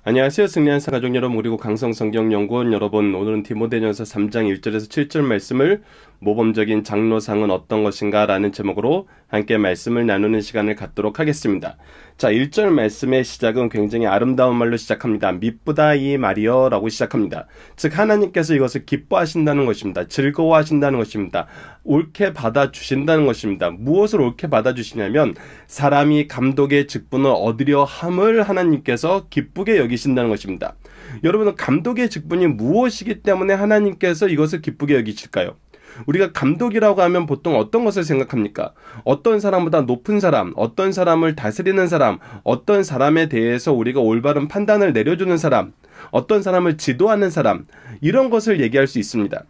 안녕하세요. 승리한 사가족 여러분, 그리고 강성성경연구원 여러분, 오늘은 디모데전서 3장 1절에서 7절 말씀을 모범적인 장로상은 어떤 것인가 라는 제목으로 함께 말씀을 나누는 시간을 갖도록 하겠습니다. 자, 1절 말씀의 시작은 굉장히 아름다운 말로 시작합니다. 미쁘다 이 말이여 라고 시작합니다. 즉 하나님께서 이것을 기뻐하신다는 것입니다. 즐거워하신다는 것입니다. 옳게 받아주신다는 것입니다. 무엇을 옳게 받아주시냐면 사람이 감독의 직분을 얻으려 함을 하나님께서 기쁘게 여기신다는 것입니다. 여러분은 감독의 직분이 무엇이기 때문에 하나님께서 이것을 기쁘게 여기실까요? 우리가 감독이라고 하면 보통 어떤 것을 생각합니까? 어떤 사람보다 높은 사람, 어떤 사람을 다스리는 사람, 어떤 사람에 대해서 우리가 올바른 판단을 내려주는 사람, 어떤 사람을 지도하는 사람, 이런 것을 얘기할 수 있습니다.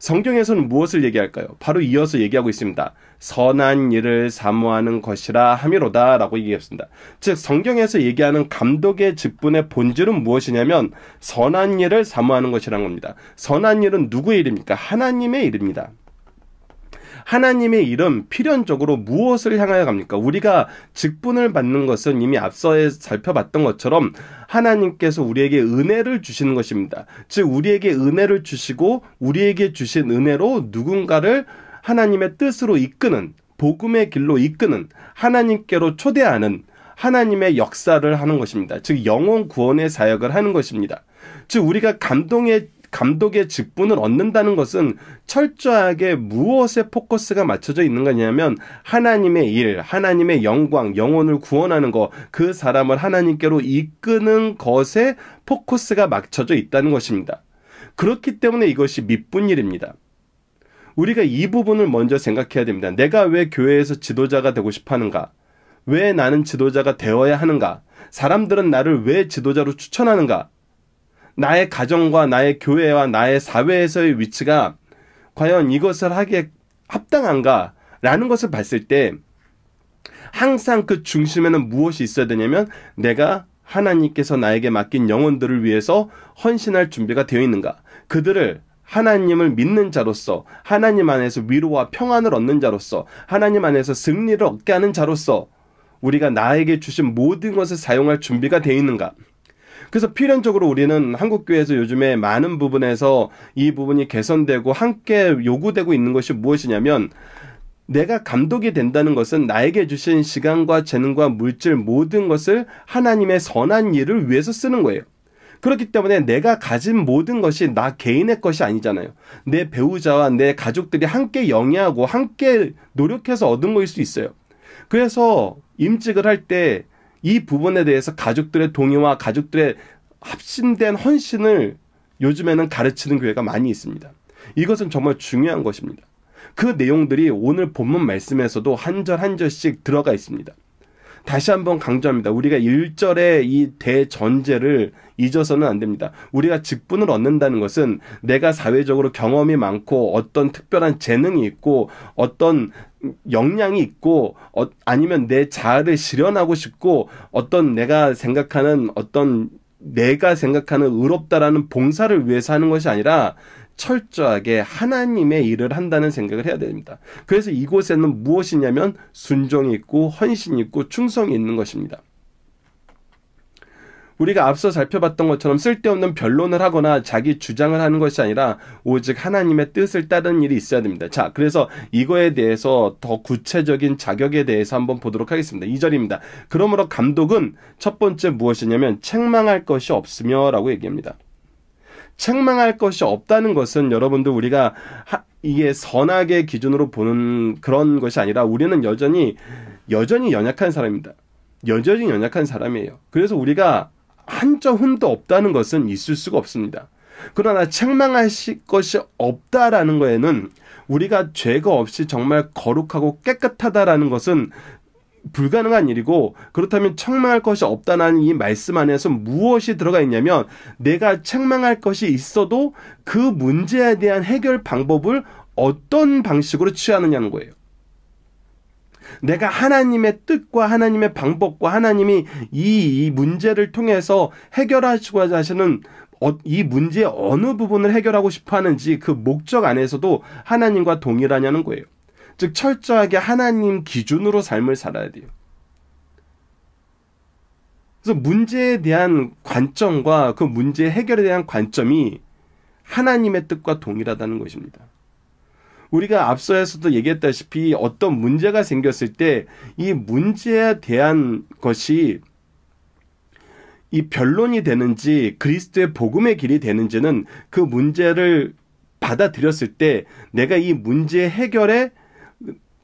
성경에서는 무엇을 얘기할까요? 바로 이어서 얘기하고 있습니다. 선한 일을 사모하는 것이라 함이로다 라고 얘기했습니다. 즉 성경에서 얘기하는 감독의 직분의 본질은 무엇이냐면 선한 일을 사모하는 것이라는 겁니다. 선한 일은 누구의 일입니까? 하나님의 일입니다. 하나님의 일은 필연적으로 무엇을 향하여 갑니까? 우리가 직분을 받는 것은 이미 앞서 살펴봤던 것처럼 하나님께서 우리에게 은혜를 주시는 것입니다. 즉 우리에게 은혜를 주시고 우리에게 주신 은혜로 누군가를 하나님의 뜻으로 이끄는, 복음의 길로 이끄는, 하나님께로 초대하는 하나님의 역사를 하는 것입니다. 즉 영혼 구원의 사역을 하는 것입니다. 즉 우리가 감독의 직분을 얻는다는 것은 철저하게 무엇에 포커스가 맞춰져 있는 거냐면 하나님의 일, 하나님의 영광, 영혼을 구원하는 것, 그 사람을 하나님께로 이끄는 것에 포커스가 맞춰져 있다는 것입니다. 그렇기 때문에 이것이 미쁜 일입니다. 우리가 이 부분을 먼저 생각해야 됩니다. 내가 왜 교회에서 지도자가 되고 싶어 하는가? 왜 나는 지도자가 되어야 하는가? 사람들은 나를 왜 지도자로 추천하는가? 나의 가정과 나의 교회와 나의 사회에서의 위치가 과연 이것을 하기에 합당한가? 라는 것을 봤을 때 항상 그 중심에는 무엇이 있어야 되냐면 내가 하나님께서 나에게 맡긴 영혼들을 위해서 헌신할 준비가 되어 있는가? 그들을 하나님을 믿는 자로서, 하나님 안에서 위로와 평안을 얻는 자로서, 하나님 안에서 승리를 얻게 하는 자로서 우리가 나에게 주신 모든 것을 사용할 준비가 되어 있는가? 그래서 필연적으로 우리는 한국교회에서 요즘에 많은 부분에서 이 부분이 개선되고 함께 요구되고 있는 것이 무엇이냐면 내가 감독이 된다는 것은 나에게 주신 시간과 재능과 물질 모든 것을 하나님의 선한 일을 위해서 쓰는 거예요. 그렇기 때문에 내가 가진 모든 것이 나 개인의 것이 아니잖아요. 내 배우자와 내 가족들이 함께 영위하고 함께 노력해서 얻은 것일 수 있어요. 그래서 임직을 할 때 이 부분에 대해서 가족들의 동의와 가족들의 합심된 헌신을 요즘에는 가르치는 교회가 많이 있습니다. 이것은 정말 중요한 것입니다. 그 내용들이 오늘 본문 말씀에서도 한 절 한 절씩 들어가 있습니다. 다시 한번 강조합니다. 우리가 1절의 이 대전제를 잊어서는 안 됩니다. 우리가 직분을 얻는다는 것은 내가 사회적으로 경험이 많고 어떤 특별한 재능이 있고 어떤 역량이 있고 아니면 내 자아를 실현하고 싶고 어떤 내가 생각하는 의롭다라는 봉사를 위해서 하는 것이 아니라 철저하게 하나님의 일을 한다는 생각을 해야 됩니다. 그래서 이곳에는 무엇이냐면 순종이 있고 헌신이 있고 충성이 있는 것입니다. 우리가 앞서 살펴봤던 것처럼 쓸데없는 변론을 하거나 자기 주장을 하는 것이 아니라 오직 하나님의 뜻을 따르는 일이 있어야 됩니다. 자, 그래서 이거에 대해서 더 구체적인 자격에 대해서 한번 보도록 하겠습니다. 2절입니다. 그러므로 감독은 첫 번째 무엇이냐면 책망할 것이 없으며 라고 얘기합니다. 책망할 것이 없다는 것은 여러분들 우리가 이게 선악의 기준으로 보는 그런 것이 아니라 우리는 여전히 연약한 사람입니다. 여전히 연약한 사람이에요. 그래서 우리가 한점 흠도 없다는 것은 있을 수가 없습니다. 그러나 책망할 것이 없다라는 거에는 우리가 죄가 없이 정말 거룩하고 깨끗하다라는 것은 불가능한 일이고, 그렇다면 책망할 것이 없다는 이 말씀 안에서 무엇이 들어가 있냐면 내가 책망할 것이 있어도 그 문제에 대한 해결 방법을 어떤 방식으로 취하느냐는 거예요. 내가 하나님의 뜻과 하나님의 방법과 하나님이 이 문제를 통해서 해결하시고자 하시는 이 문제의 어느 부분을 해결하고 싶어 하는지 그 목적 안에서도 하나님과 동일하냐는 거예요. 즉 철저하게 하나님 기준으로 삶을 살아야 돼요. 그래서 문제에 대한 관점과 그 문제 해결에 대한 관점이 하나님의 뜻과 동일하다는 것입니다. 우리가 앞서에서도 얘기했다시피 어떤 문제가 생겼을 때 이 문제에 대한 것이 이 변론이 되는지 그리스도의 복음의 길이 되는지는 그 문제를 받아들였을 때 내가 이 문제 해결의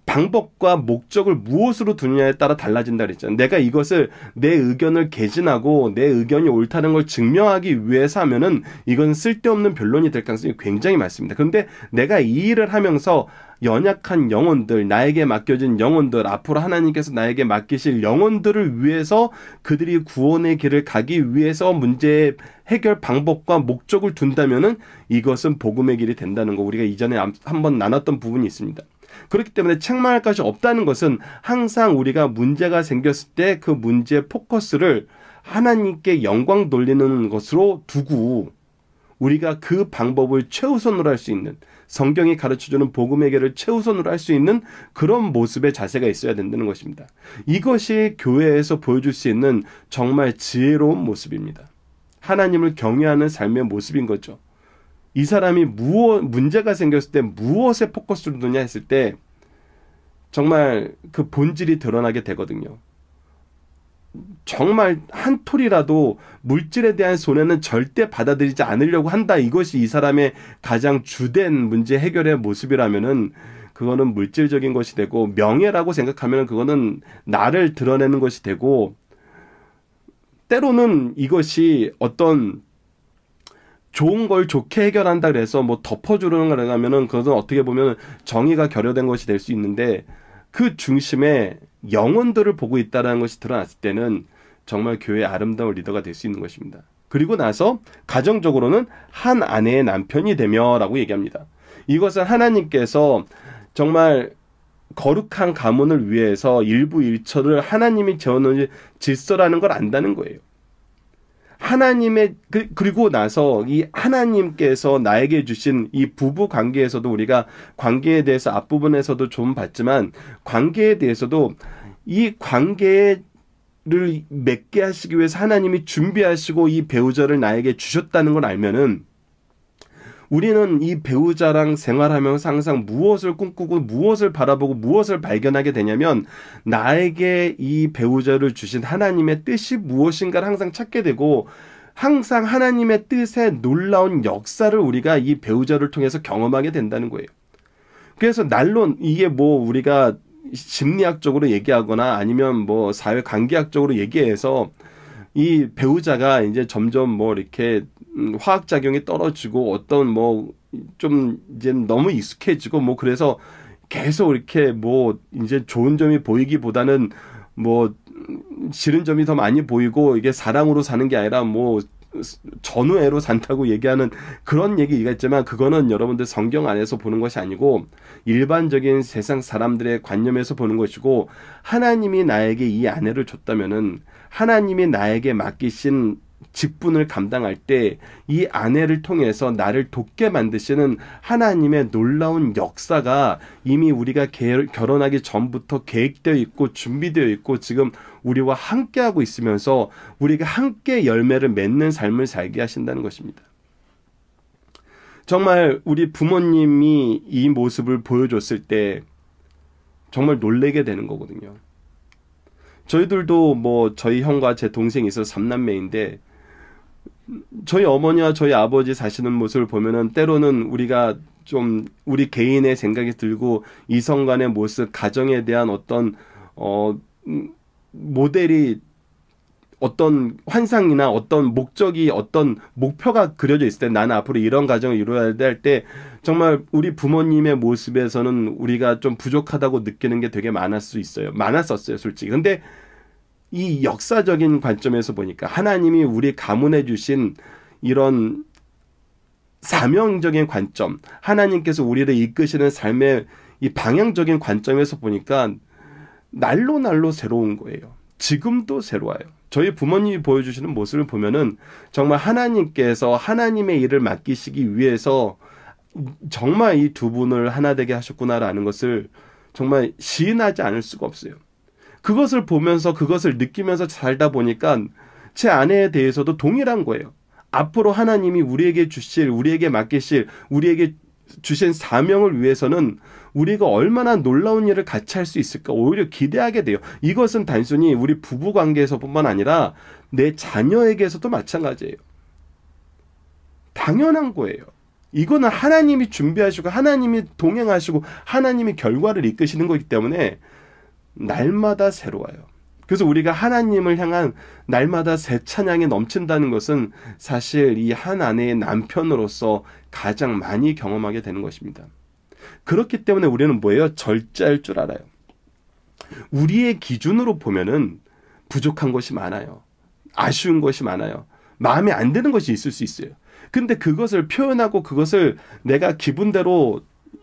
방법과 목적을 무엇으로 두느냐에 따라 달라진다 그랬잖아요. 내가 이것을 내 의견을 개진하고 내 의견이 옳다는 걸 증명하기 위해서 하면은 이건 쓸데없는 변론이 될 가능성이 굉장히 많습니다. 그런데 내가 이 일을 하면서 연약한 영혼들, 나에게 맡겨진 영혼들, 앞으로 하나님께서 나에게 맡기실 영혼들을 위해서 그들이 구원의 길을 가기 위해서 문제의 해결 방법과 목적을 둔다면은 이것은 복음의 길이 된다는 거 우리가 이전에 한번 나눴던 부분이 있습니다. 그렇기 때문에 책망할 것이 없다는 것은 항상 우리가 문제가 생겼을 때 그 문제의 포커스를 하나님께 영광 돌리는 것으로 두고 우리가 그 방법을 최우선으로 할 수 있는 성경이 가르쳐주는 복음의 길을 최우선으로 할 수 있는 그런 모습의 자세가 있어야 된다는 것입니다. 이것이 교회에서 보여줄 수 있는 정말 지혜로운 모습입니다. 하나님을 경외하는 삶의 모습인 거죠. 이 사람이 문제가 생겼을 때 무엇에 포커스를 두냐 했을 때 정말 그 본질이 드러나게 되거든요. 정말 한 톨이라도 물질에 대한 손해는 절대 받아들이지 않으려고 한다. 이것이 이 사람의 가장 주된 문제 해결의 모습이라면은 그거는 물질적인 것이 되고 명예라고 생각하면 그거는 나를 드러내는 것이 되고 때로는 이것이 어떤 좋은 걸 좋게 해결한다 그래서 뭐 덮어주려는 거라 하면은 그것은 어떻게 보면 정의가 결여된 것이 될 수 있는데 그 중심에 영혼들을 보고 있다는 것이 드러났을 때는 정말 교회의 아름다운 리더가 될 수 있는 것입니다. 그리고 나서 가정적으로는 한 아내의 남편이 되며라고 얘기합니다. 이것은 하나님께서 정말 거룩한 가문을 위해서 일부 일처를 하나님이 재워놓은 질서라는 걸 안다는 거예요. 하나님의 그리고 나서 이 하나님께서 나에게 주신 이 부부 관계에서도 우리가 관계에 대해서 앞부분에서도 좀 봤지만 관계에 대해서도 이 관계를 맺게 하시기 위해서 하나님이 준비하시고 이 배우자를 나에게 주셨다는 걸 알면은 우리는 이 배우자랑 생활하면서 항상 무엇을 꿈꾸고 무엇을 바라보고 무엇을 발견하게 되냐면 나에게 이 배우자를 주신 하나님의 뜻이 무엇인가를 항상 찾게 되고 항상 하나님의 뜻의 놀라운 역사를 우리가 이 배우자를 통해서 경험하게 된다는 거예요. 그래서 날론 이게 뭐 우리가 심리학적으로 얘기하거나 아니면 뭐 사회관계학적으로 얘기해서 이 배우자가 이제 점점 뭐 이렇게 화학작용이 떨어지고 어떤 뭐 좀 이제 너무 익숙해지고 뭐 그래서 계속 이렇게 뭐 이제 좋은 점이 보이기보다는 뭐 싫은 점이 더 많이 보이고 이게 사랑으로 사는 게 아니라 뭐 전우애로 산다고 얘기하는 그런 얘기가 있지만 그거는 여러분들 성경 안에서 보는 것이 아니고 일반적인 세상 사람들의 관념에서 보는 것이고 하나님이 나에게 이 아내를 줬다면은 하나님이 나에게 맡기신 직분을 감당할 때 이 아내를 통해서 나를 돕게 만드시는 하나님의 놀라운 역사가 이미 우리가 결혼하기 전부터 계획되어 있고 준비되어 있고 지금 우리와 함께하고 있으면서 우리가 함께 열매를 맺는 삶을 살게 하신다는 것입니다. 정말 우리 부모님이 이 모습을 보여줬을 때 정말 놀라게 되는 거거든요. 저희들도 뭐 저희 형과 제 동생이 있어서 3남매인데 저희 어머니와 저희 아버지 사시는 모습을 보면은 때로는 우리가 좀 우리 개인의 생각이 들고 이성 간의 모습, 가정에 대한 어떤 모델이 어떤 환상이나 어떤 목적이 어떤 목표가 그려져 있을 때 나는 앞으로 이런 가정을 이루어야 돼 할 때 정말 우리 부모님의 모습에서는 우리가 좀 부족하다고 느끼는 게 되게 많았었어요 솔직히. 근데 이 역사적인 관점에서 보니까 하나님이 우리 가문해 주신 이런 사명적인 관점, 하나님께서 우리를 이끄시는 삶의 이 방향적인 관점에서 보니까 날로 새로운 거예요. 지금도 새로워요. 저희 부모님이 보여주시는 모습을 보면은 정말 하나님께서 하나님의 일을 맡기시기 위해서 정말 이 두 분을 하나 되게 하셨구나라는 것을 정말 시인하지 않을 수가 없어요. 그것을 보면서 그것을 느끼면서 살다 보니까 제 아내에 대해서도 동일한 거예요. 앞으로 하나님이 우리에게 주실, 우리에게 맡기실, 우리에게 주신 사명을 위해서는 우리가 얼마나 놀라운 일을 같이 할 수 있을까 오히려 기대하게 돼요. 이것은 단순히 우리 부부 관계에서뿐만 아니라 내 자녀에게서도 마찬가지예요. 당연한 거예요. 이거는 하나님이 준비하시고 하나님이 동행하시고 하나님이 결과를 이끄시는 거기 때문에 날마다 새로워요. 그래서 우리가 하나님을 향한 날마다 새 찬양이 넘친다는 것은 사실 이 한 아내의 남편으로서 가장 많이 경험하게 되는 것입니다. 그렇기 때문에 우리는 뭐예요? 절제할 줄 알아요. 우리의 기준으로 보면은 부족한 것이 많아요. 아쉬운 것이 많아요. 마음에 안 드는 것이 있을 수 있어요. 근데 그것을 표현하고 그것을 내가 기분대로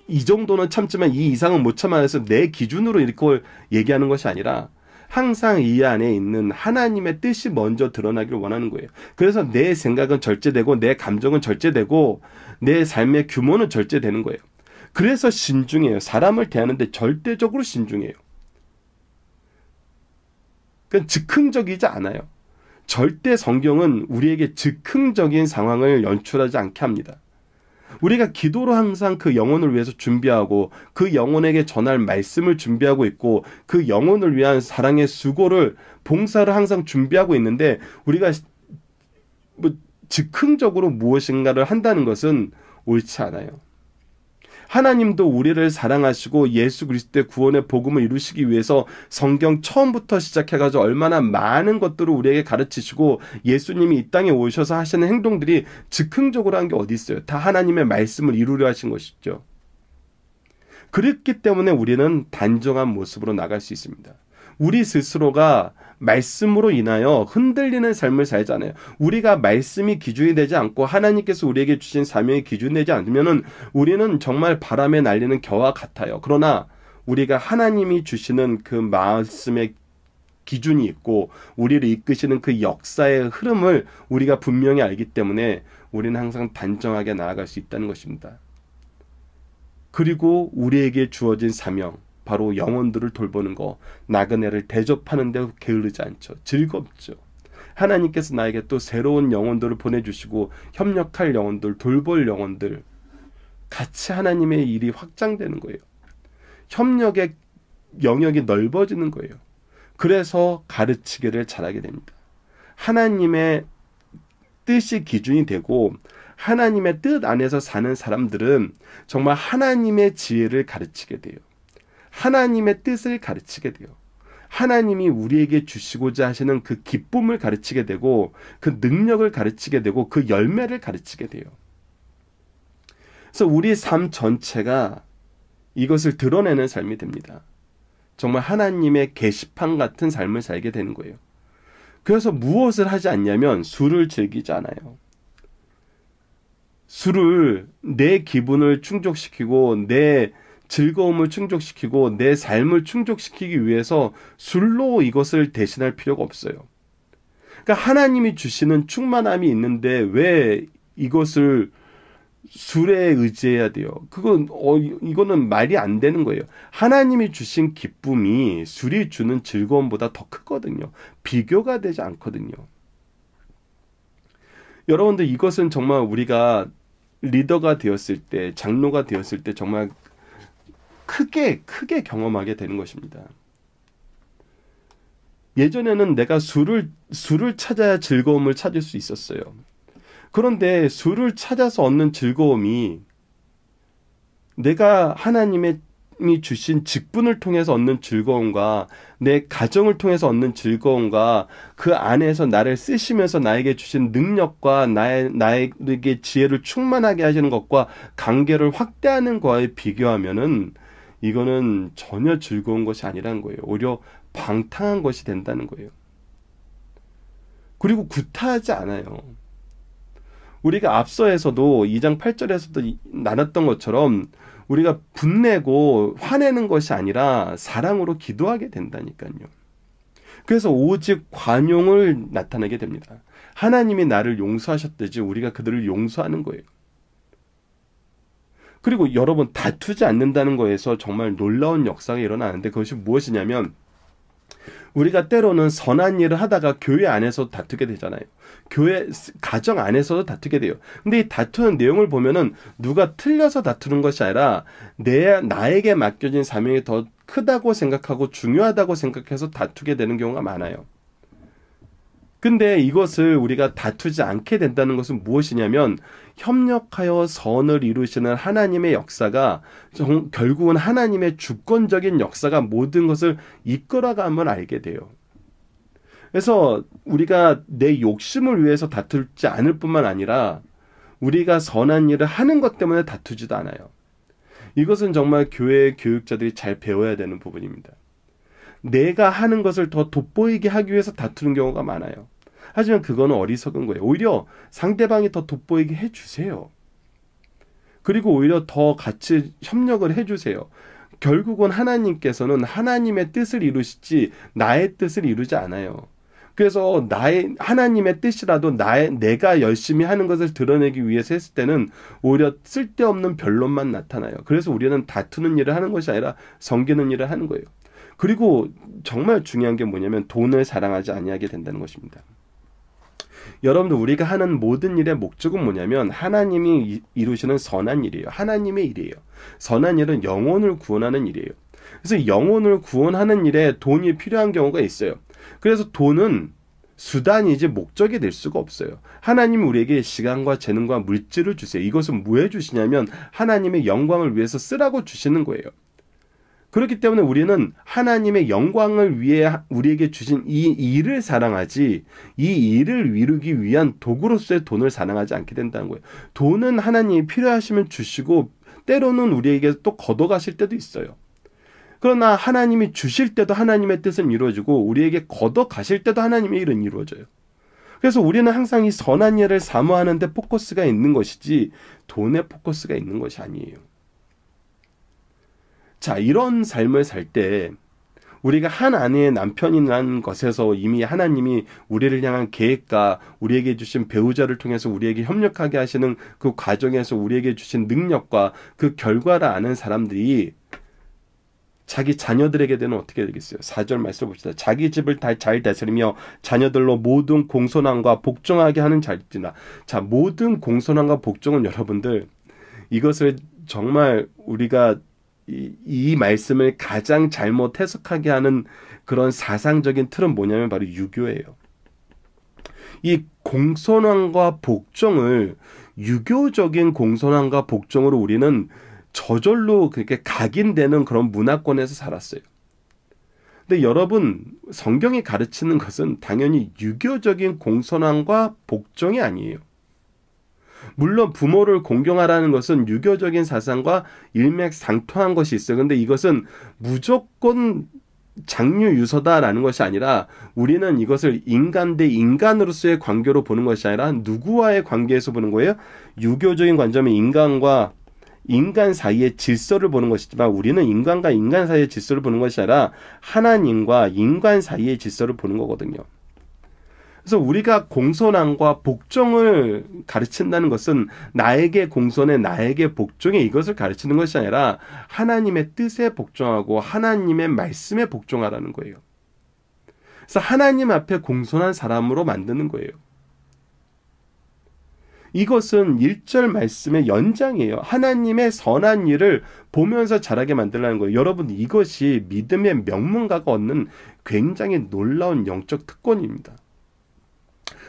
이 정도는 참지만 이 이상은 못 참아 해서 내 기준으로 이걸 얘기하는 것이 아니라 항상 이 안에 있는 하나님의 뜻이 먼저 드러나기를 원하는 거예요. 그래서 내 생각은 절제되고 내 감정은 절제되고 내 삶의 규모는 절제되는 거예요. 그래서 신중해요. 사람을 대하는데 절대적으로 신중해요. 그러니까 즉흥적이지 않아요. 절대 성경은 우리에게 즉흥적인 상황을 연출하지 않게 합니다. 우리가 기도로 항상 그 영혼을 위해서 준비하고 그 영혼에게 전할 말씀을 준비하고 있고 그 영혼을 위한 사랑의 수고를 봉사를 항상 준비하고 있는데 우리가 즉흥적으로 무엇인가를 한다는 것은 옳지 않아요. 하나님도 우리를 사랑하시고 예수 그리스도의 구원의 복음을 이루시기 위해서 성경 처음부터 시작해가지고 얼마나 많은 것들을 우리에게 가르치시고 예수님이 이 땅에 오셔서 하시는 행동들이 즉흥적으로 한 게 어디 있어요? 다 하나님의 말씀을 이루려 하신 것이죠. 그렇기 때문에 우리는 단정한 모습으로 나갈 수 있습니다. 우리 스스로가 말씀으로 인하여 흔들리는 삶을 살잖아요. 우리가 말씀이 기준이 되지 않고 하나님께서 우리에게 주신 사명이 기준이 되지 않으면 우리는 정말 바람에 날리는 겨와 같아요. 그러나 우리가 하나님이 주시는 그 말씀의 기준이 있고 우리를 이끄시는 그 역사의 흐름을 우리가 분명히 알기 때문에 우리는 항상 단정하게 나아갈 수 있다는 것입니다. 그리고 우리에게 주어진 사명, 바로 영혼들을 돌보는 거, 나그네를 대접하는 데 게으르지 않죠. 즐겁죠. 하나님께서 나에게 또 새로운 영혼들을 보내주시고 협력할 영혼들, 돌볼 영혼들, 같이 하나님의 일이 확장되는 거예요. 협력의 영역이 넓어지는 거예요. 그래서 가르치기를 잘하게 됩니다. 하나님의 뜻이 기준이 되고 하나님의 뜻 안에서 사는 사람들은 정말 하나님의 지혜를 가르치게 돼요. 하나님의 뜻을 가르치게 돼요. 하나님이 우리에게 주시고자 하시는 그 기쁨을 가르치게 되고 그 능력을 가르치게 되고 그 열매를 가르치게 돼요. 그래서 우리 삶 전체가 이것을 드러내는 삶이 됩니다. 정말 하나님의 게시판 같은 삶을 살게 되는 거예요. 그래서 무엇을 하지 않냐면 술을 즐기지 않아요. 술을 내 기분을 충족시키고 내 즐거움을 충족시키고 내 삶을 충족시키기 위해서 술로 이것을 대신할 필요가 없어요. 그러니까 하나님이 주시는 충만함이 있는데 왜 이것을 술에 의지해야 돼요? 이거는 말이 안 되는 거예요. 하나님이 주신 기쁨이 술이 주는 즐거움보다 더 크거든요. 비교가 되지 않거든요. 여러분들 이것은 정말 우리가 리더가 되었을 때, 장로가 되었을 때 정말 크게 경험하게 되는 것입니다. 예전에는 내가 술을 찾아야 즐거움을 찾을 수 있었어요. 그런데 술을 찾아서 얻는 즐거움이 내가 하나님이 주신 직분을 통해서 얻는 즐거움과 내 가정을 통해서 얻는 즐거움과 그 안에서 나를 쓰시면서 나에게 주신 능력과 나에게 지혜를 충만하게 하시는 것과 관계를 확대하는 거에 비교하면은 이거는 전혀 즐거운 것이 아니라는 거예요. 오히려 방탕한 것이 된다는 거예요. 그리고 구타하지 않아요. 우리가 앞서에서도 2장 8절에서도 나눴던 것처럼 우리가 분내고 화내는 것이 아니라 사랑으로 기도하게 된다니까요. 그래서 오직 관용을 나타내게 됩니다. 하나님이 나를 용서하셨듯이 우리가 그들을 용서하는 거예요. 그리고 여러분 다투지 않는다는 거에서 정말 놀라운 역사가 일어나는데 그것이 무엇이냐면 우리가 때로는 선한 일을 하다가 교회 안에서도 다투게 되잖아요. 교회, 가정 안에서도 다투게 돼요. 근데 이 다투는 내용을 보면은 누가 틀려서 다투는 것이 아니라 나에게 맡겨진 사명이 더 크다고 생각하고 중요하다고 생각해서 다투게 되는 경우가 많아요. 근데 이것을 우리가 다투지 않게 된다는 것은 무엇이냐면 협력하여 선을 이루시는 하나님의 역사가 결국은 하나님의 주권적인 역사가 모든 것을 이끌어감을 알게 돼요. 그래서 우리가 내 욕심을 위해서 다투지 않을 뿐만 아니라 우리가 선한 일을 하는 것 때문에 다투지도 않아요. 이것은 정말 교회 교육자들이 잘 배워야 되는 부분입니다. 내가 하는 것을 더 돋보이게 하기 위해서 다투는 경우가 많아요. 하지만 그거는 어리석은 거예요. 오히려 상대방이 더 돋보이게 해주세요. 그리고 오히려 더 같이 협력을 해주세요. 결국은 하나님께서는 하나님의 뜻을 이루시지 나의 뜻을 이루지 않아요. 그래서 하나님의 뜻이라도 내가 열심히 하는 것을 드러내기 위해서 했을 때는 오히려 쓸데없는 변론만 나타나요. 그래서 우리는 다투는 일을 하는 것이 아니라 섬기는 일을 하는 거예요. 그리고 정말 중요한 게 뭐냐면 돈을 사랑하지 아니하게 된다는 것입니다. 여러분들 우리가 하는 모든 일의 목적은 뭐냐면 하나님이 이루시는 선한 일이에요. 하나님의 일이에요. 선한 일은 영혼을 구원하는 일이에요. 그래서 영혼을 구원하는 일에 돈이 필요한 경우가 있어요. 그래서 돈은 수단이지 목적이 될 수가 없어요. 하나님이 우리에게 시간과 재능과 물질을 주세요. 이것은 뭐해 주시냐면 하나님의 영광을 위해서 쓰라고 주시는 거예요. 그렇기 때문에 우리는 하나님의 영광을 위해 우리에게 주신 이 일을 사랑하지 이 일을 이루기 위한 도구로서의 돈을 사랑하지 않게 된다는 거예요. 돈은 하나님이 필요하시면 주시고 때로는 우리에게 또 걷어가실 때도 있어요. 그러나 하나님이 주실 때도 하나님의 뜻은 이루어지고 우리에게 걷어가실 때도 하나님의 일은 이루어져요. 그래서 우리는 항상 이 선한 일을 사모하는 데 포커스가 있는 것이지 돈에 포커스가 있는 것이 아니에요. 자, 이런 삶을 살 때 우리가 한 아내의 남편이라는 것에서 이미 하나님이 우리를 향한 계획과 우리에게 주신 배우자를 통해서 우리에게 협력하게 하시는 그 과정에서 우리에게 주신 능력과 그 결과를 아는 사람들이 자기 자녀들에게 되는 어떻게 되겠어요? 4절 말씀 봅시다. 자기 집을 잘 다스리며 자녀들로 모든 공손함과 복종하게 하는 자일지라. 자, 모든 공손함과 복종은 여러분들 이것을 정말 우리가 이 말씀을 가장 잘못 해석하게 하는 그런 사상적인 틀은 뭐냐면 바로 유교예요. 이 공손함과 복종을 유교적인 공손함과 복종으로 우리는 저절로 그렇게 각인되는 그런 문화권에서 살았어요. 근데 여러분 성경이 가르치는 것은 당연히 유교적인 공손함과 복종이 아니에요. 물론 부모를 공경하라는 것은 유교적인 사상과 일맥상통한 것이 있어요. 근데 이것은 무조건 장유유서다라는 것이 아니라 우리는 이것을 인간 대 인간으로서의 관계로 보는 것이 아니라 누구와의 관계에서 보는 거예요? 유교적인 관점은 인간과 인간 사이의 질서를 보는 것이지만 우리는 인간과 인간 사이의 질서를 보는 것이 아니라 하나님과 인간 사이의 질서를 보는 거거든요. 그래서 우리가 공손함과 복종을 가르친다는 것은 나에게 공손해 나에게 복종해 이것을 가르치는 것이 아니라 하나님의 뜻에 복종하고 하나님의 말씀에 복종하라는 거예요. 그래서 하나님 앞에 공손한 사람으로 만드는 거예요. 이것은 1절 말씀의 연장이에요. 하나님의 선한 일을 보면서 자라게 만들라는 거예요. 여러분 이것이 믿음의 명문가가 얻는 굉장히 놀라운 영적 특권입니다.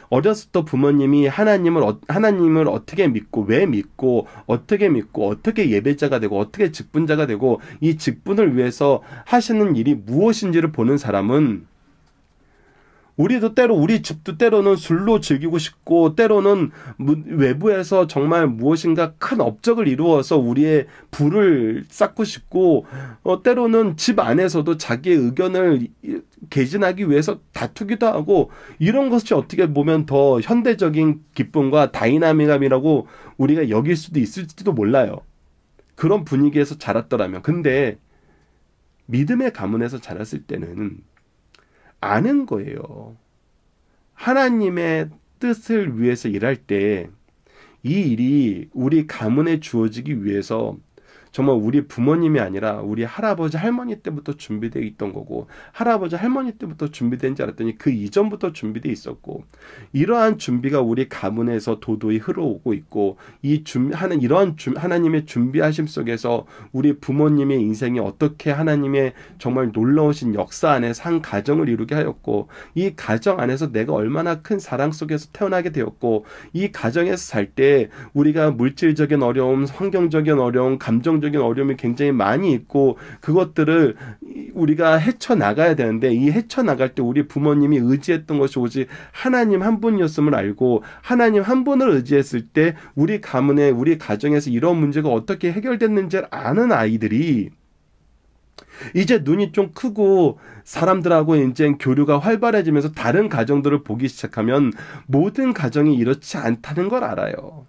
어렸을 때 부모님이 하나님을 어떻게 믿고 왜 믿고 어떻게 예배자가 되고 어떻게 직분자가 되고 이 직분을 위해서 하시는 일이 무엇인지를 보는 사람은 우리 집도 때로는 술로 즐기고 싶고 때로는 외부에서 정말 무엇인가 큰 업적을 이루어서 우리의 부를 쌓고 싶고 때로는 집 안에서도 자기의 의견을 개진하기 위해서 다투기도 하고 이런 것이 어떻게 보면 더 현대적인 기쁨과 다이나믹함이라고 우리가 여길 수도 있을지도 몰라요. 그런 분위기에서 자랐더라면. 근데 믿음의 가문에서 자랐을 때는 아는 거예요. 하나님의 뜻을 위해서 일할 때 이 일이 우리 가문에 주어지기 위해서 정말 우리 부모님이 아니라 우리 할아버지 할머니 때부터 준비되어 있던 거고, 할아버지 할머니 때부터 준비된 줄 알았더니 그 이전부터 준비되어 있었고, 이러한 준비가 우리 가문에서 도도히 흘러오고 있고, 하나님의 준비하심 속에서 우리 부모님의 인생이 어떻게 하나님의 정말 놀라우신 역사 안에서 한 가정을 이루게 하였고, 이 가정 안에서 내가 얼마나 큰 사랑 속에서 태어나게 되었고, 이 가정에서 살 때 우리가 물질적인 어려움, 환경적인 어려움, 감정적인 어려움이 굉장히 많이 있고, 그것들을 우리가 헤쳐나가야 되는데, 이 헤쳐나갈 때 우리 부모님이 의지했던 것이 오직 하나님 한 분이었음을 알고, 하나님 한 분을 의지했을 때 우리 가문에, 우리 가정에서 이런 문제가 어떻게 해결됐는지를 아는 아이들이 이제 눈이 좀 크고 사람들하고 이제 교류가 활발해지면서 다른 가정들을 보기 시작하면 모든 가정이 이렇지 않다는 걸 알아요.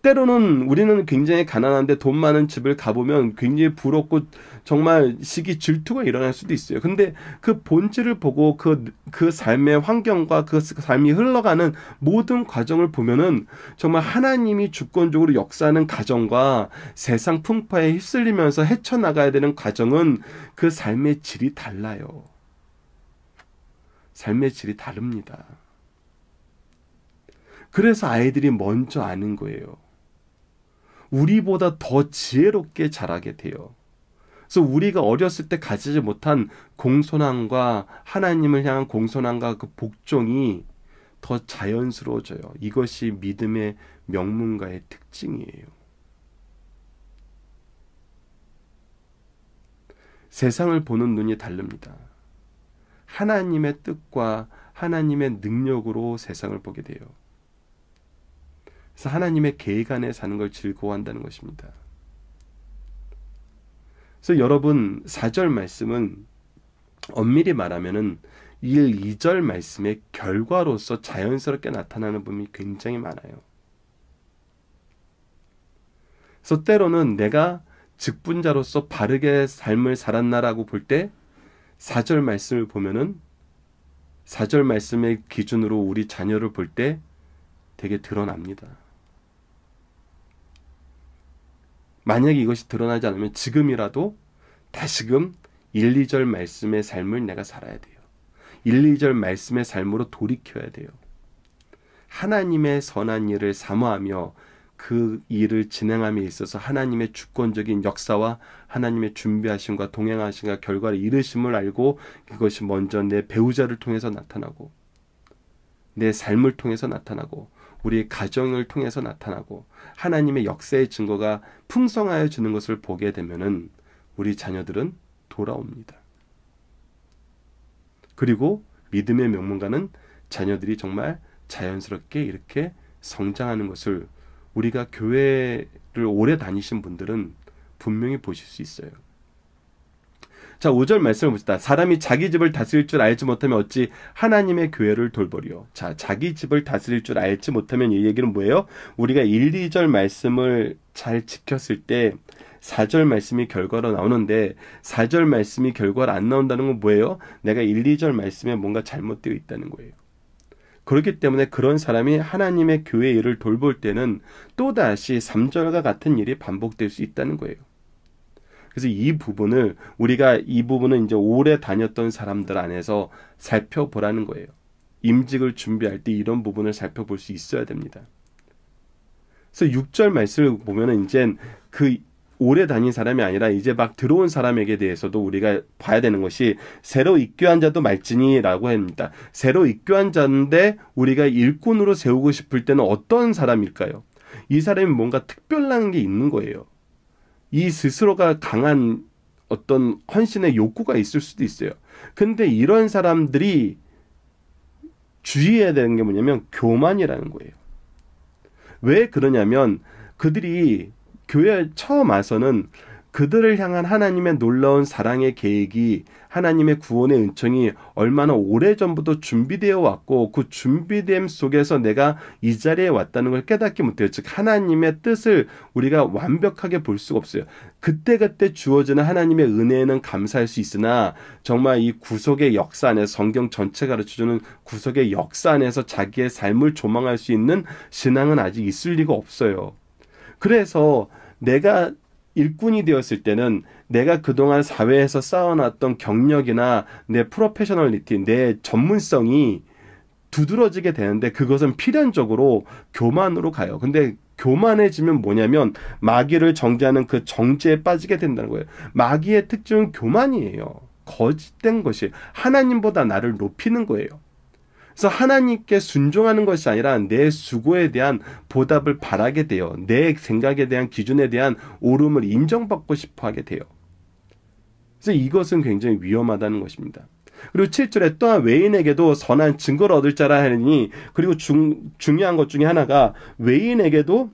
때로는 우리는 굉장히 가난한데 돈 많은 집을 가보면 굉장히 부럽고 정말 시기 질투가 일어날 수도 있어요. 근데 그 본질을 보고 그 삶의 환경과 그 삶이 흘러가는 모든 과정을 보면은 정말 하나님이 주권적으로 역사하는 가정과 세상 풍파에 휩쓸리면서 헤쳐나가야 되는 과정은 그 삶의 질이 달라요. 삶의 질이 다릅니다. 그래서 아이들이 먼저 아는 거예요. 우리보다 더 지혜롭게 자라게 돼요. 그래서 우리가 어렸을 때 가지지 못한 공손함과 하나님을 향한 공손함과 그 복종이 더 자연스러워져요. 이것이 믿음의 명문가의 특징이에요. 세상을 보는 눈이 다릅니다. 하나님의 뜻과 하나님의 능력으로 세상을 보게 돼요. 그래서 하나님의 계획 안에 사는 걸 즐거워한다는 것입니다. 그래서 여러분 4절 말씀은 엄밀히 말하면은 1, 2절 말씀의 결과로서 자연스럽게 나타나는 부분이 굉장히 많아요. 그래서 때로는 내가 직분자로서 바르게 삶을 살았나라고 볼 때 4절 말씀을 보면은 4절 말씀의 기준으로 우리 자녀를 볼 때 되게 드러납니다. 만약에 이것이 드러나지 않으면 지금이라도 다시금 1, 2절 말씀의 삶을 내가 살아야 돼요. 1, 2절 말씀의 삶으로 돌이켜야 돼요. 하나님의 선한 일을 사모하며 그 일을 진행함에 있어서 하나님의 주권적인 역사와 하나님의 준비하심과 동행하심과 결과를 이루심을 알고 그것이 먼저 내 배우자를 통해서 나타나고 내 삶을 통해서 나타나고 우리의 가정을 통해서 나타나고 하나님의 역사의 증거가 풍성하여 지는 것을 보게 되면은 우리 자녀들은 돌아옵니다. 그리고 믿음의 명문가는 자녀들이 정말 자연스럽게 이렇게 성장하는 것을 우리가 교회를 오래 다니신 분들은 분명히 보실 수 있어요. 자, 5절 말씀을 봅시다. 사람이 자기 집을 다스릴 줄 알지 못하면 어찌 하나님의 교회를 돌보리요. 자, 자기 집을 다스릴 줄 알지 못하면 이 얘기는 뭐예요? 우리가 1, 2절 말씀을 잘 지켰을 때 4절 말씀이 결과로 나오는데 4절 말씀이 결과로 안 나온다는 건 뭐예요? 내가 1, 2절 말씀에 뭔가 잘못되어 있다는 거예요. 그렇기 때문에 그런 사람이 하나님의 교회 일을 돌볼 때는 또다시 3절과 같은 일이 반복될 수 있다는 거예요. 그래서 이 부분은 이제 오래 다녔던 사람들 안에서 살펴보라는 거예요. 임직을 준비할 때 이런 부분을 살펴볼 수 있어야 됩니다. 그래서 6절 말씀을 보면은 이제 그 오래 다닌 사람이 아니라 이제 막 들어온 사람에게 대해서도 우리가 봐야 되는 것이 새로 입교한 자도 말지니라고 합니다. 새로 입교한 자인데 우리가 일꾼으로 세우고 싶을 때는 어떤 사람일까요? 이 사람이 뭔가 특별한 게 있는 거예요. 이 스스로가 강한 어떤 헌신의 욕구가 있을 수도 있어요. 근데 이런 사람들이 주의해야 되는 게 뭐냐면 교만이라는 거예요. 왜 그러냐면 그들이 교회에 처음 와서는 그들을 향한 하나님의 놀라운 사랑의 계획이 하나님의 구원의 은총이 얼마나 오래전부터 준비되어 왔고 그 준비됨 속에서 내가 이 자리에 왔다는 걸 깨닫지 못해요. 즉 하나님의 뜻을 우리가 완벽하게 볼 수가 없어요. 그때그때 주어지는 하나님의 은혜에는 감사할 수 있으나 정말 이 구속의 역사 안에서 성경 전체가 가르쳐주는 구속의 역사 안에서 자기의 삶을 조망할 수 있는 신앙은 아직 있을 리가 없어요. 그래서 내가 일꾼이 되었을 때는 내가 그동안 사회에서 쌓아놨던 경력이나 내 프로페셔널리티, 내 전문성이 두드러지게 되는데 그것은 필연적으로 교만으로 가요. 근데 교만해지면 뭐냐면 마귀를 정죄하는 그 정죄에 빠지게 된다는 거예요. 마귀의 특징은 교만이에요. 거짓된 것이 하나님보다 나를 높이는 거예요. 그래서 하나님께 순종하는 것이 아니라 내 수고에 대한 보답을 바라게 돼요. 내 생각에 대한 기준에 대한 옳음을 인정받고 싶어 하게 돼요. 그래서 이것은 굉장히 위험하다는 것입니다. 그리고 7절에 또한 외인에게도 선한 증거를 얻을 자라 하니, 그리고 중요한 것 중에 하나가 외인에게도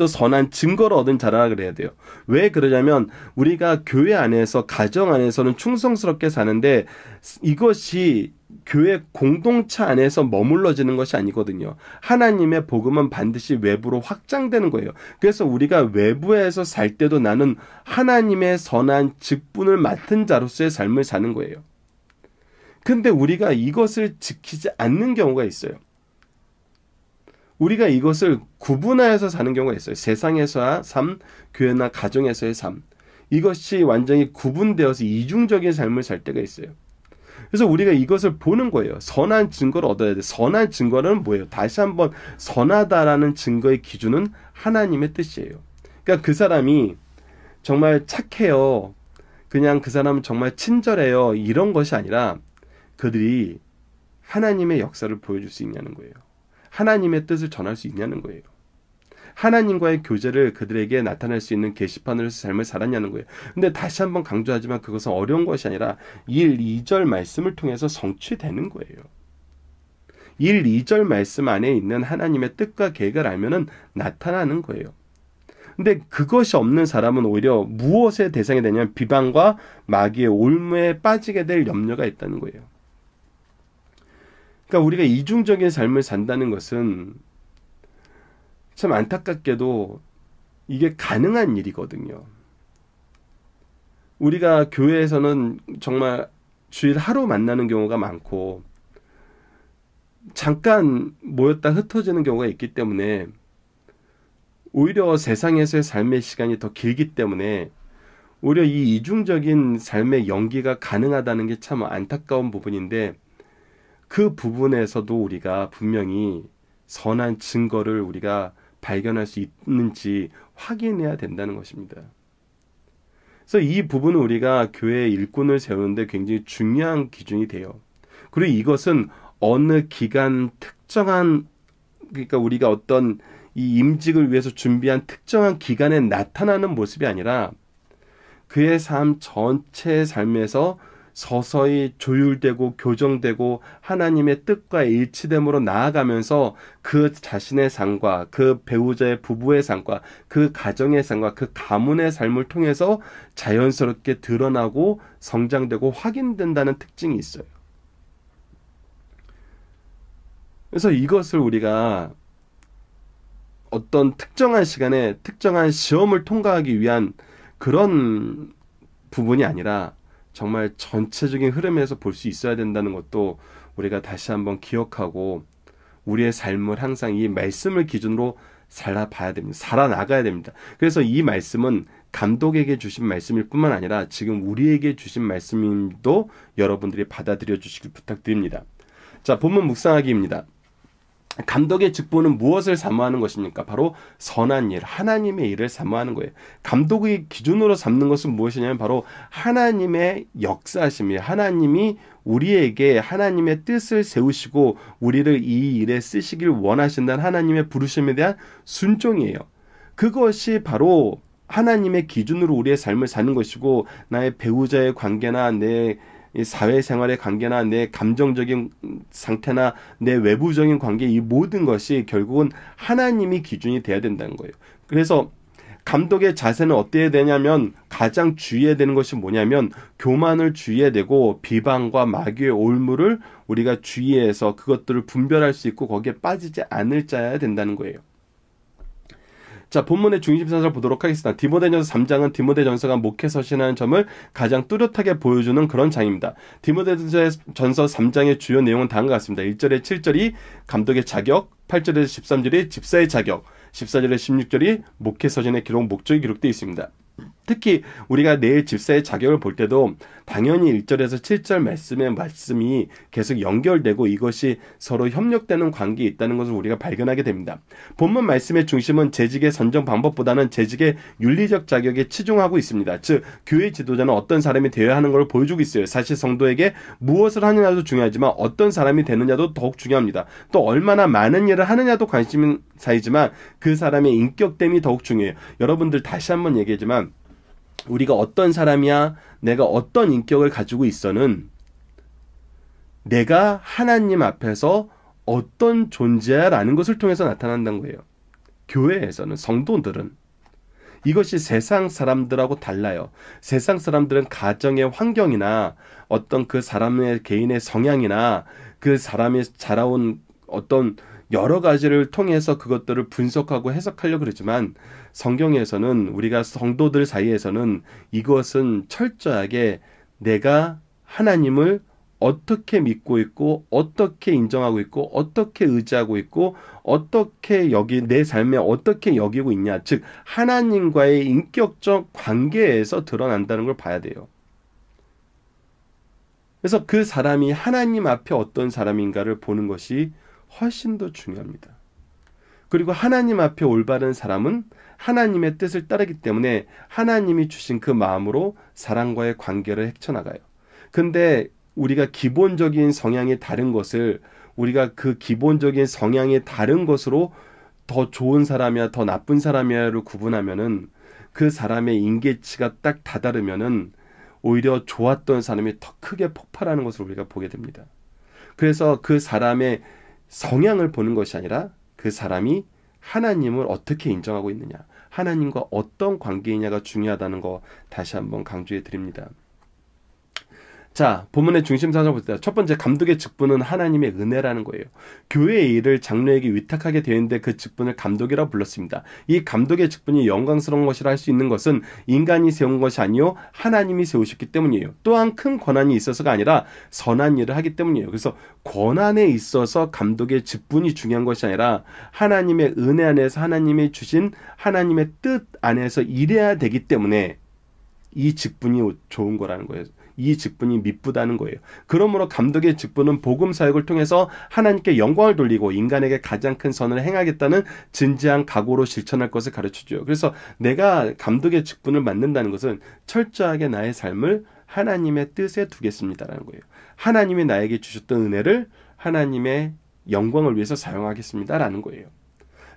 선한 증거를 얻은 자라 그래야 돼요. 왜 그러냐면 우리가 교회 안에서, 가정 안에서는 충성스럽게 사는데 이것이 교회 공동체 안에서 머물러지는 것이 아니거든요. 하나님의 복음은 반드시 외부로 확장되는 거예요. 그래서 우리가 외부에서 살 때도 나는 하나님의 선한 직분을 맡은 자로서의 삶을 사는 거예요. 근데 우리가 이것을 지키지 않는 경우가 있어요. 우리가 이것을 구분하여서 사는 경우가 있어요. 세상에서의 삶, 교회나 가정에서의 삶. 이것이 완전히 구분되어서 이중적인 삶을 살 때가 있어요. 그래서 우리가 이것을 보는 거예요. 선한 증거를 얻어야 돼. 선한 증거는 뭐예요? 다시 한번 선하다라는 증거의 기준은 하나님의 뜻이에요. 그러니까 그 사람이 정말 착해요. 그냥 그 사람은 정말 친절해요. 이런 것이 아니라 그들이 하나님의 역사를 보여줄 수 있냐는 거예요. 하나님의 뜻을 전할 수 있냐는 거예요. 하나님과의 교제를 그들에게 나타낼 수 있는 게시판으로서 삶을 살았냐는 거예요. 근데 다시 한번 강조하지만 그것은 어려운 것이 아니라 1, 2절 말씀을 통해서 성취되는 거예요. 1, 2절 말씀 안에 있는 하나님의 뜻과 계획을 알면은 나타나는 거예요. 근데 그것이 없는 사람은 오히려 무엇의 대상이 되냐면 비방과 마귀의 올무에 빠지게 될 염려가 있다는 거예요. 그러니까 우리가 이중적인 삶을 산다는 것은 참 안타깝게도 이게 가능한 일이거든요. 우리가 교회에서는 정말 주일 하루 만나는 경우가 많고 잠깐 모였다 흩어지는 경우가 있기 때문에 오히려 세상에서의 삶의 시간이 더 길기 때문에 오히려 이 이중적인 삶의 연기가 가능하다는 게 참 안타까운 부분인데 그 부분에서도 우리가 분명히 선한 증거를 우리가 발견할 수 있는지 확인해야 된다는 것입니다. 그래서 이 부분은 우리가 교회의 일꾼을 세우는데 굉장히 중요한 기준이 돼요. 그리고 이것은 어느 기간 특정한, 그러니까 우리가 어떤 이 임직을 위해서 준비한 특정한 기간에 나타나는 모습이 아니라 그의 삶 전체의 삶에서 서서히 조율되고 교정되고 하나님의 뜻과 일치됨으로 나아가면서 그 자신의 삶과 그 배우자의 부부의 삶과 그 가정의 삶과 그 가문의 삶을 통해서 자연스럽게 드러나고 성장되고 확인된다는 특징이 있어요. 그래서 이것을 우리가 어떤 특정한 시간에 특정한 시험을 통과하기 위한 그런 부분이 아니라 정말 전체적인 흐름에서 볼 수 있어야 된다는 것도 우리가 다시 한번 기억하고 우리의 삶을 항상 이 말씀을 기준으로 살아봐야 됩니다. 살아나가야 됩니다. 그래서 이 말씀은 감독에게 주신 말씀일 뿐만 아니라 지금 우리에게 주신 말씀도 여러분들이 받아들여 주시길 부탁드립니다. 자, 본문 묵상하기입니다. 감독의 직분은 무엇을 사모하는 것입니까? 바로 선한 일, 하나님의 일을 사모하는 거예요. 감독의 기준으로 삼는 것은 무엇이냐면 바로 하나님의 역사심이에요. 하나님이 우리에게 하나님의 뜻을 세우시고 우리를 이 일에 쓰시길 원하신다는 하나님의 부르심에 대한 순종이에요. 그것이 바로 하나님의 기준으로 우리의 삶을 사는 것이고 나의 배우자의 관계나 내 사회생활의 관계나 내 감정적인 상태나 내 외부적인 관계 이 모든 것이 결국은 하나님이 기준이 돼야 된다는 거예요. 그래서 감독의 자세는 어때야 되냐면 가장 주의해야 되는 것이 뭐냐면 교만을 주의해야 되고 비방과 마귀의 올무를 우리가 주의해서 그것들을 분별할 수 있고 거기에 빠지지 않을 자여야 된다는 거예요. 자, 본문의 중심사를 보도록 하겠습니다. 디모데전서 3장은 디모데전서가 목회 서신하는 점을 가장 뚜렷하게 보여주는 그런 장입니다. 디모데전서 3장의 주요 내용은 다음과 같습니다. 1절에 7절이 감독의 자격, 8절에서 13절이 집사의 자격, 14절에 16절이 목회서신의 목적이 기록되어 있습니다. 특히 우리가 내일 집사의 자격을 볼 때도 당연히 1절에서 7절 말씀이 계속 연결되고 이것이 서로 협력되는 관계에 있다는 것을 우리가 발견하게 됩니다. 본문 말씀의 중심은 재직의 선정 방법보다는 재직의 윤리적 자격에 치중하고 있습니다. 즉 교회 지도자는 어떤 사람이 되어야 하는 것을 보여주고 있어요. 사실 성도에게 무엇을 하느냐도 중요하지만 어떤 사람이 되느냐도 더욱 중요합니다. 또 얼마나 많은 일을 하느냐도 관심사이지만 그 사람의 인격됨이 더욱 중요해요. 여러분들 다시 한번 얘기하지만 우리가 어떤 사람이야, 내가 어떤 인격을 가지고 있어는 내가 하나님 앞에서 어떤 존재야 라는 것을 통해서 나타난다는 거예요. 교회에서는, 성도들은 이것이 세상 사람들하고 달라요. 세상 사람들은 가정의 환경이나 어떤 그 사람의 개인의 성향이나 그 사람이 자라온 어떤 여러 가지를 통해서 그것들을 분석하고 해석하려고 그러지만 성경에서는 우리가 성도들 사이에서는 이것은 철저하게 내가 하나님을 어떻게 믿고 있고 어떻게 인정하고 있고 어떻게 의지하고 있고 어떻게 내 삶에 어떻게 여기고 있냐, 즉 하나님과의 인격적 관계에서 드러난다는 걸 봐야 돼요. 그래서 그 사람이 하나님 앞에 어떤 사람인가를 보는 것이 훨씬 더 중요합니다. 그리고 하나님 앞에 올바른 사람은 하나님의 뜻을 따르기 때문에 하나님이 주신 그 마음으로 사람과의 관계를 헤쳐나가요. 근데 우리가 기본적인 성향이 다른 것을 우리가 그 기본적인 성향이 다른 것으로 더 좋은 사람이야 더 나쁜 사람이야를 구분하면은 그 사람의 인계치가 딱 다다르면은 오히려 좋았던 사람이 더 크게 폭발하는 것을 우리가 보게 됩니다. 그래서 그 사람의 성향을 보는 것이 아니라 그 사람이 하나님을 어떻게 인정하고 있느냐, 하나님과 어떤 관계이냐가 중요하다는 거 다시 한번 강조해 드립니다. 자, 본문의 중심사를 볼 때 첫 번째, 감독의 직분은 하나님의 은혜라는 거예요. 교회의 일을 장로에게 위탁하게 되었는데 그 직분을 감독이라고 불렀습니다. 이 감독의 직분이 영광스러운 것이라 할 수 있는 것은 인간이 세운 것이 아니요 하나님이 세우셨기 때문이에요. 또한 큰 권한이 있어서가 아니라 선한 일을 하기 때문이에요. 그래서 권한에 있어서 감독의 직분이 중요한 것이 아니라 하나님의 은혜 안에서 하나님이 주신 하나님의 뜻 안에서 일해야 되기 때문에 이 직분이 좋은 거라는 거예요. 이 직분이 미쁘다는 거예요. 그러므로 감독의 직분은 복음 사역을 통해서 하나님께 영광을 돌리고 인간에게 가장 큰 선을 행하겠다는 진지한 각오로 실천할 것을 가르쳐줘요. 그래서 내가 감독의 직분을 맡는다는 것은 철저하게 나의 삶을 하나님의 뜻에 두겠습니다라는 거예요. 하나님이 나에게 주셨던 은혜를 하나님의 영광을 위해서 사용하겠습니다라는 거예요.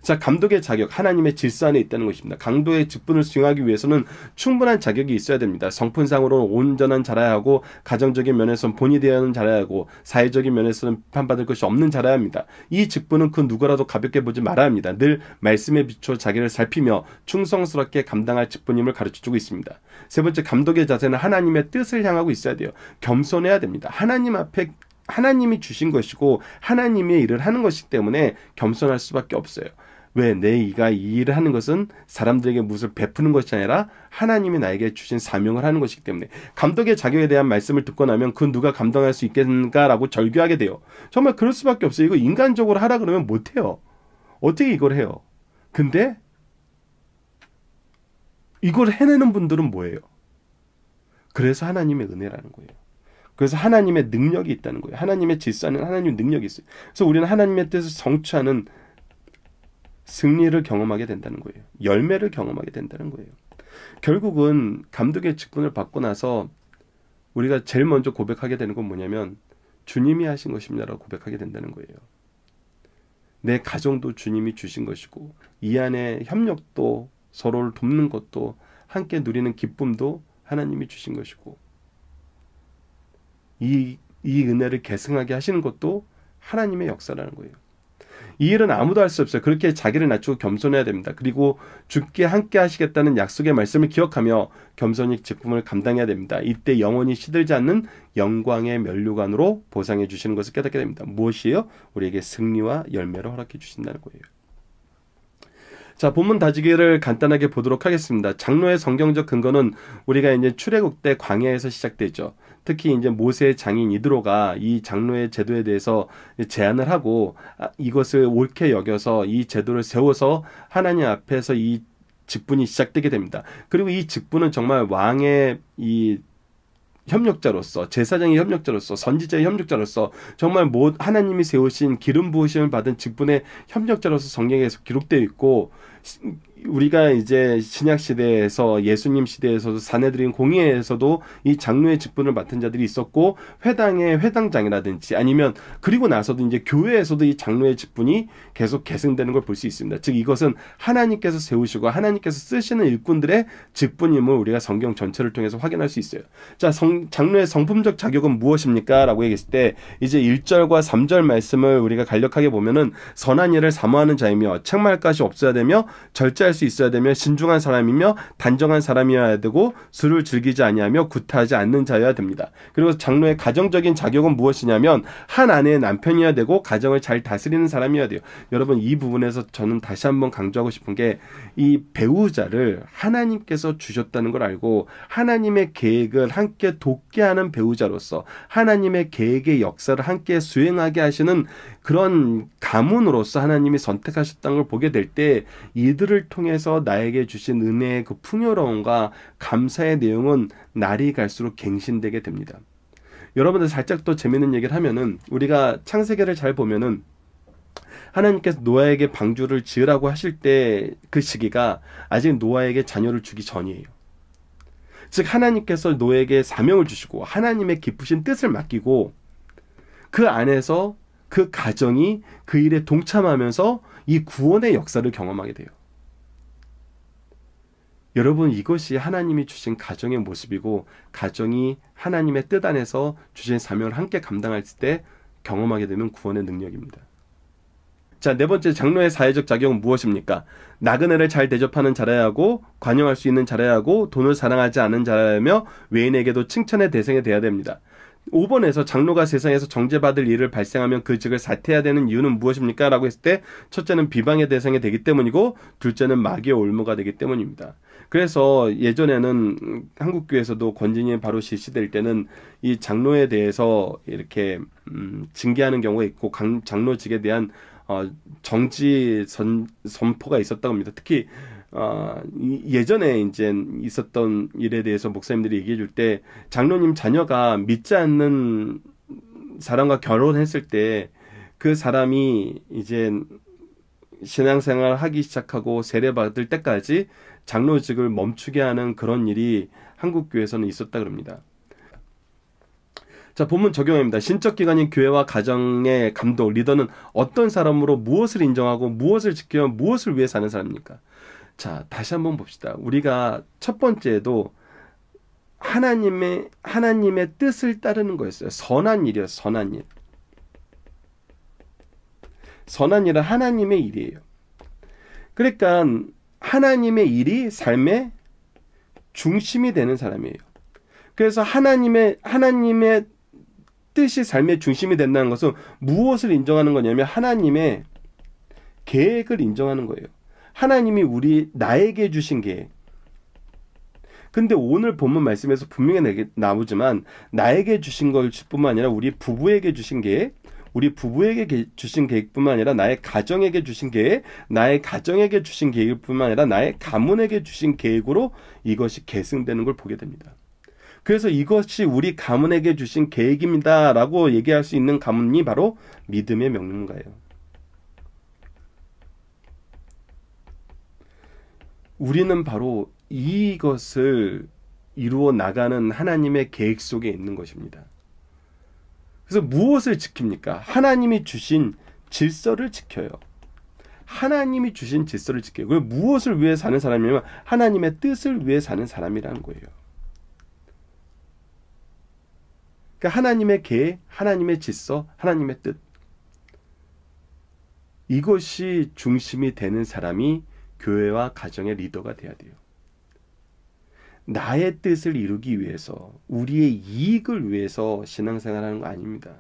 자, 감독의 자격, 하나님의 질서 안에 있다는 것입니다. 감독의 직분을 수행하기 위해서는 충분한 자격이 있어야 됩니다. 성품상으로는 온전한 자라야 하고, 가정적인 면에서는 본이 되어야 자라야 하고, 사회적인 면에서는 비판받을 것이 없는 자라야 합니다. 이 직분은 그 누구라도 가볍게 보지 말아야 합니다. 늘 말씀에 비추어 자기를 살피며 충성스럽게 감당할 직분임을 가르쳐주고 있습니다. 세 번째, 감독의 자세는 하나님의 뜻을 향하고 있어야 돼요. 겸손해야 됩니다. 하나님 앞에 하나님이 주신 것이고 하나님의 일을 하는 것이기 때문에 겸손할 수밖에 없어요. 왜? 내가 이 일을 하는 것은 사람들에게 무엇을 베푸는 것이 아니라 하나님이 나에게 주신 사명을 하는 것이기 때문에 감독의 자격에 대한 말씀을 듣고 나면 그 누가 감당할 수 있겠는가라고 절규하게 돼요. 정말 그럴 수밖에 없어요. 이거 인간적으로 하라 그러면 못해요. 어떻게 이걸 해요? 근데 이걸 해내는 분들은 뭐예요? 그래서 하나님의 은혜라는 거예요. 그래서 하나님의 능력이 있다는 거예요. 하나님의 질서는 하나님의 능력이 있어요. 그래서 우리는 하나님의 뜻을 성취하는 승리를 경험하게 된다는 거예요. 열매를 경험하게 된다는 거예요. 결국은 감독의 직분을 받고 나서 우리가 제일 먼저 고백하게 되는 건 뭐냐면 주님이 하신 것입니다라고 고백하게 된다는 거예요. 내 가정도 주님이 주신 것이고 이 안에 협력도 서로를 돕는 것도 함께 누리는 기쁨도 하나님이 주신 것이고 이 은혜를 계승하게 하시는 것도 하나님의 역사라는 거예요. 이 일은 아무도 할 수 없어요. 그렇게 자기를 낮추고 겸손해야 됩니다. 그리고 주께 함께 하시겠다는 약속의 말씀을 기억하며 겸손히 직분을 감당해야 됩니다. 이때 영원히 시들지 않는 영광의 면류관으로 보상해 주시는 것을 깨닫게 됩니다. 무엇이에요? 우리에게 승리와 열매를 허락해 주신다는 거예요. 자, 본문 다지기를 간단하게 보도록 하겠습니다. 장로의 성경적 근거는 우리가 이제 출애굽 때 광야에서 시작되죠. 특히 이제 모세의 장인 이드로가 이 장로의 제도에 대해서 제안을 하고 이것을 옳게 여겨서 이 제도를 세워서 하나님 앞에서 이 직분이 시작되게 됩니다. 그리고 이 직분은 정말 왕의 이 협력자로서, 제사장의 협력자로서, 선지자의 협력자로서 정말 하나님이 세우신 기름 부으심을 받은 직분의 협력자로서 성경에서 기록되어 있고, 우리가 이제 신약 시대에서 예수님 시대에서도 사내들인 공의회에서도 이 장로의 직분을 맡은 자들이 있었고, 회당의 회당장이라든지 아니면 그리고 나서도 이제 교회에서도 이 장로의 직분이 계속 계승되는 걸 볼 수 있습니다. 즉 이것은 하나님께서 세우시고 하나님께서 쓰시는 일꾼들의 직분임을 우리가 성경 전체를 통해서 확인할 수 있어요. 자, 장로의 성품적 자격은 무엇입니까? 라고 얘기했을 때 이제 1절과 3절 말씀을 우리가 간략하게 보면은 선한 일을 사모하는 자이며 책망할 것이 없어야 되며 절제할 수 있어야 되며 신중한 사람이며 단정한 사람이어야 되고 술을 즐기지 아니하며 구타하지 않는 자여야 됩니다. 그리고 장로의 가정적인 자격은 무엇이냐면 한 아내의 남편이어야 되고 가정을 잘 다스리는 사람이어야 돼요. 여러분 이 부분에서 저는 다시 한번 강조하고 싶은 게 이 배우자를 하나님께서 주셨다는 걸 알고 하나님의 계획을 함께 돕게 하는 배우자로서 하나님의 계획의 역사를 함께 수행하게 하시는 그런 가문으로서 하나님이 선택하셨다는 걸 보게 될 때 이들을 통해서 나에게 주신 은혜의 그 풍요로움과 감사의 내용은 날이 갈수록 갱신되게 됩니다. 여러분들 살짝 또 재밌는 얘기를 하면은 우리가 창세기를 잘 보면은 하나님께서 노아에게 방주를 지으라고 하실 때 그 시기가 아직 노아에게 자녀를 주기 전이에요. 즉 하나님께서 노아에게 사명을 주시고 하나님의 깊으신 뜻을 맡기고 그 안에서 그 가정이 그 일에 동참하면서 이 구원의 역사를 경험하게 돼요. 여러분 이것이 하나님이 주신 가정의 모습이고 가정이 하나님의 뜻 안에서 주신 사명을 함께 감당할 때 경험하게 되면 구원의 능력입니다. 자, 네 번째 장로의 사회적 자격은 무엇입니까? 나그네를 잘 대접하는 자라야 하고 관용할 수 있는 자라야 하고 돈을 사랑하지 않은 자라야 하며 외인에게도 칭찬의 대상이 되어야 됩니다. 5번에서 장로가 세상에서 정죄받을 일을 발생하면 그 직을 사퇴해야 되는 이유는 무엇입니까? 라고 했을 때 첫째는 비방의 대상이 되기 때문이고 둘째는 마귀의 올무가 되기 때문입니다. 그래서 예전에는 한국교회에서도 권진이 바로 실시될 때는 이 장로에 대해서 이렇게 징계하는 경우가 있고 장로직에 대한 정지 선포가 있었다고 합니다. 특히 예전에 이제 있었던 일에 대해서 목사님들이 얘기해 줄 때 장로님 자녀가 믿지 않는 사람과 결혼했을 때 그 사람이 이제 신앙생활을 하기 시작하고 세례받을 때까지 장로직을 멈추게 하는 그런 일이 한국교회에서는 있었다 그럽니다. 자, 본문 적용입니다. 신적 기관인 교회와 가정의 감독, 리더는 어떤 사람으로 무엇을 인정하고 무엇을 지키며 무엇을 위해 사는 사람입니까? 자, 다시 한번 봅시다. 우리가 첫 번째도 하나님의 뜻을 따르는 거였어요. 선한 일이요, 선한 일. 선한 일은 하나님의 일이에요. 그러니까 하나님의 일이 삶의 중심이 되는 사람이에요. 그래서 하나님의 뜻이 삶의 중심이 된다는 것은 무엇을 인정하는 거냐면 하나님의 계획을 인정하는 거예요. 하나님이 나에게 주신 계획. 근데 오늘 본문 말씀에서 분명히 나오지만 나에게 주신 걸 뿐만 아니라 우리 부부에게 주신 계획, 우리 부부에게 주신 계획뿐만 아니라 나의 가정에게 주신 계획, 나의 가정에게 주신 계획뿐만 아니라 나의 가문에게 주신 계획으로 이것이 계승되는 걸 보게 됩니다. 그래서 이것이 우리 가문에게 주신 계획입니다 라고 얘기할 수 있는 가문이 바로 믿음의 명령가예요. 우리는 바로 이것을 이루어 나가는 하나님의 계획 속에 있는 것입니다. 그래서 무엇을 지킵니까? 하나님이 주신 질서를 지켜요. 하나님이 주신 질서를 지켜요. 그리고 무엇을 위해 사는 사람이냐면 하나님의 뜻을 위해 사는 사람이라는 거예요. 그러니까 하나님의 계획, 하나님의 질서, 하나님의 뜻. 이것이 중심이 되는 사람이 교회와 가정의 리더가 돼야 돼요. 나의 뜻을 이루기 위해서, 우리의 이익을 위해서 신앙생활하는 거 아닙니다.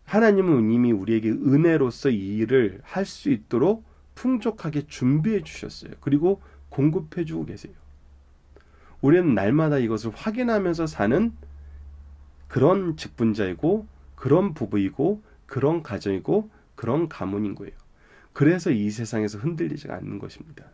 하나님은 이미 우리에게 은혜로서 이 일을 할 수 있도록 풍족하게 준비해 주셨어요. 그리고 공급해 주고 계세요. 우리는 날마다 이것을 확인하면서 사는 그런 직분자이고 그런 부부이고 그런 가정이고 그런 가문인 거예요. 그래서 이 세상에서 흔들리지 않는 것입니다.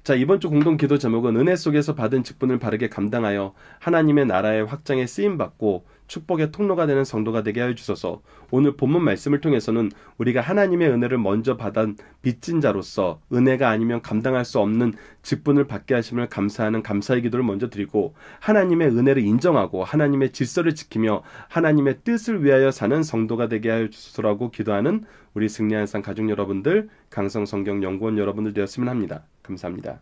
자, 이번 주 공동 기도 제목은 은혜 속에서 받은 직분을 바르게 감당하여 하나님의 나라의 확장에 쓰임받고 축복의 통로가 되는 성도가 되게 하여 주소서. 오늘 본문 말씀을 통해서는 우리가 하나님의 은혜를 먼저 받은 빚진 자로서 은혜가 아니면 감당할 수 없는 직분을 받게 하심을 감사하는 감사의 기도를 먼저 드리고, 하나님의 은혜를 인정하고 하나님의 질서를 지키며 하나님의 뜻을 위하여 사는 성도가 되게 하여 주소서라고 기도하는 우리 승리한 상 가족 여러분들, 강성성경연구원 여러분들 되었으면 합니다. 감사합니다.